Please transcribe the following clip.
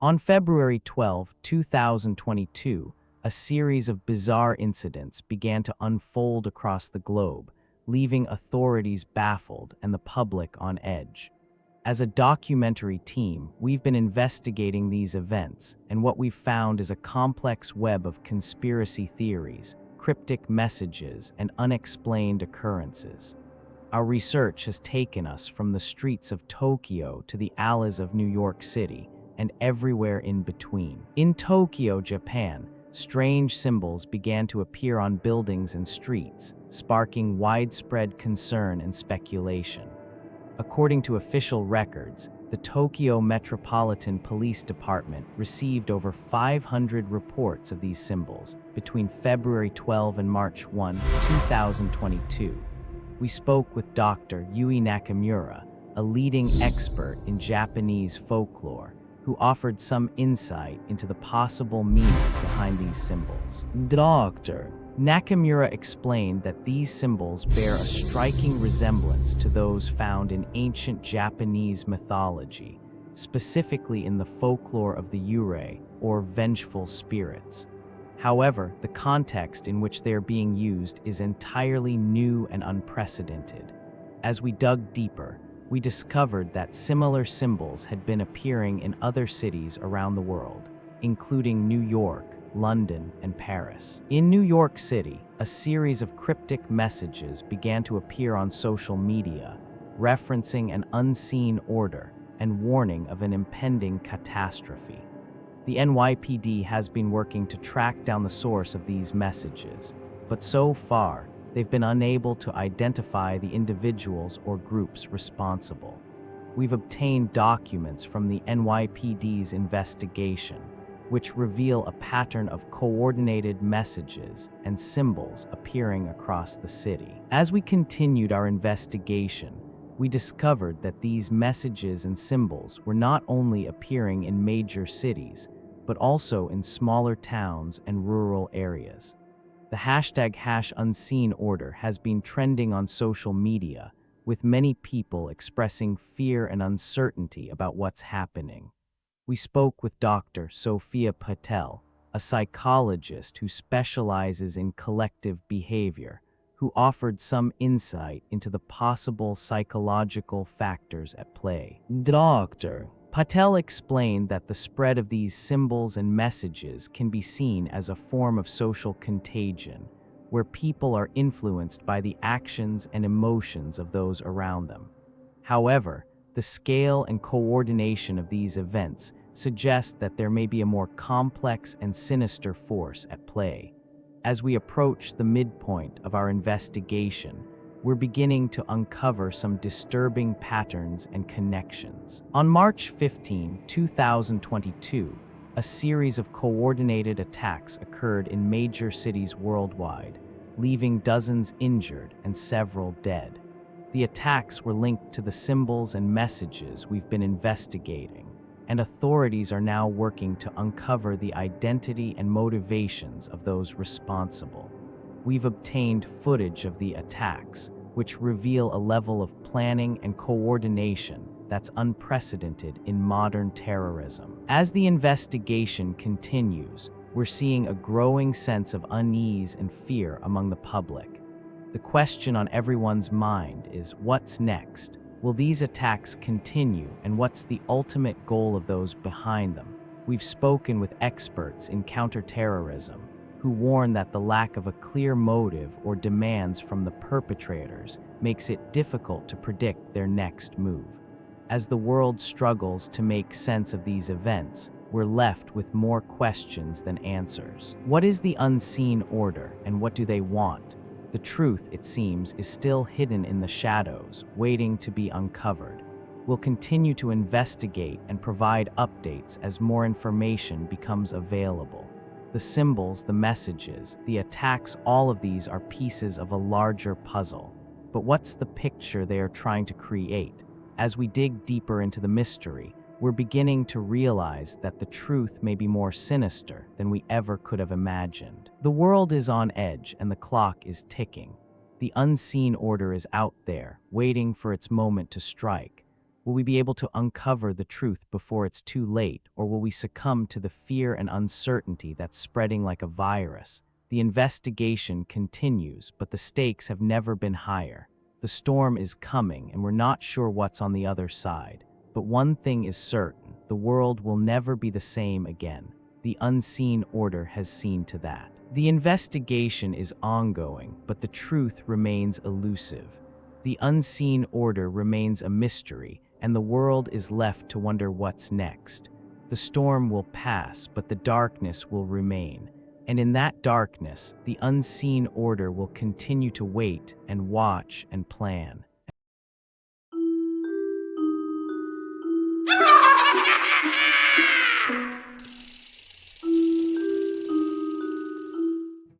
On February 12, 2022, a series of bizarre incidents began to unfold across the globe, leaving authorities baffled and the public on edge. As a documentary team, we've been investigating these events, and what we've found is a complex web of conspiracy theories, cryptic messages, and unexplained occurrences. Our research has taken us from the streets of Tokyo to the alleys of New York City, and everywhere in between. In Tokyo, Japan, strange symbols began to appear on buildings and streets, sparking widespread concern and speculation. According to official records, the Tokyo Metropolitan Police Department received over 500 reports of these symbols between February 12 and March 1, 2022. We spoke with Dr. Yui Nakamura, a leading expert in Japanese folklore, who offered some insight into the possible meaning behind these symbols. Dr. Nakamura explained that these symbols bear a striking resemblance to those found in ancient Japanese mythology, specifically in the folklore of the Yurei, or vengeful spirits. However, the context in which they are being used is entirely new and unprecedented. As we dug deeper, we discovered that similar symbols had been appearing in other cities around the world, including New York, London, and Paris. In New York City, a series of cryptic messages began to appear on social media, referencing an unseen order and warning of an impending catastrophe. The NYPD has been working to track down the source of these messages, but so far, they've been unable to identify the individuals or groups responsible. We've obtained documents from the NYPD's investigation, which reveal a pattern of coordinated messages and symbols appearing across the city. As we continued our investigation, we discovered that these messages and symbols were not only appearing in major cities, but also in smaller towns and rural areas. The hashtag #UnseenOrder has been trending on social media, with many people expressing fear and uncertainty about what's happening. We spoke with Dr. Sophia Patel, a psychologist who specializes in collective behavior, who offered some insight into the possible psychological factors at play. Dr. Patel explained that the spread of these symbols and messages can be seen as a form of social contagion, where people are influenced by the actions and emotions of those around them. However, the scale and coordination of these events suggest that there may be a more complex and sinister force at play. As we approach the midpoint of our investigation, we're beginning to uncover some disturbing patterns and connections. On March 15, 2022, a series of coordinated attacks occurred in major cities worldwide, leaving dozens injured and several dead. The attacks were linked to the symbols and messages we've been investigating, and authorities are now working to uncover the identity and motivations of those responsible. We've obtained footage of the attacks, which reveal a level of planning and coordination that's unprecedented in modern terrorism. As the investigation continues, we're seeing a growing sense of unease and fear among the public. The question on everyone's mind is, what's next? Will these attacks continue, and what's the ultimate goal of those behind them? We've spoken with experts in counterterrorism, who warn that the lack of a clear motive or demands from the perpetrators makes it difficult to predict their next move. As the world struggles to make sense of these events, we're left with more questions than answers. What is the unseen order, and what do they want? The truth, it seems, is still hidden in the shadows, waiting to be uncovered. We'll continue to investigate and provide updates as more information becomes available. The symbols, the messages, the attacks, all of these are pieces of a larger puzzle. But what's the picture they are trying to create? As we dig deeper into the mystery, we're beginning to realize that the truth may be more sinister than we ever could have imagined. The world is on edge and the clock is ticking. The unseen order is out there, waiting for its moment to strike. Will we be able to uncover the truth before it's too late, or will we succumb to the fear and uncertainty that's spreading like a virus? The investigation continues, but the stakes have never been higher. The storm is coming, and we're not sure what's on the other side. But one thing is certain, the world will never be the same again. The unseen order has seen to that. The investigation is ongoing, but the truth remains elusive. The unseen order remains a mystery, and the world is left to wonder what's next. The storm will pass, but the darkness will remain. And in that darkness, the unseen order will continue to wait and watch and plan.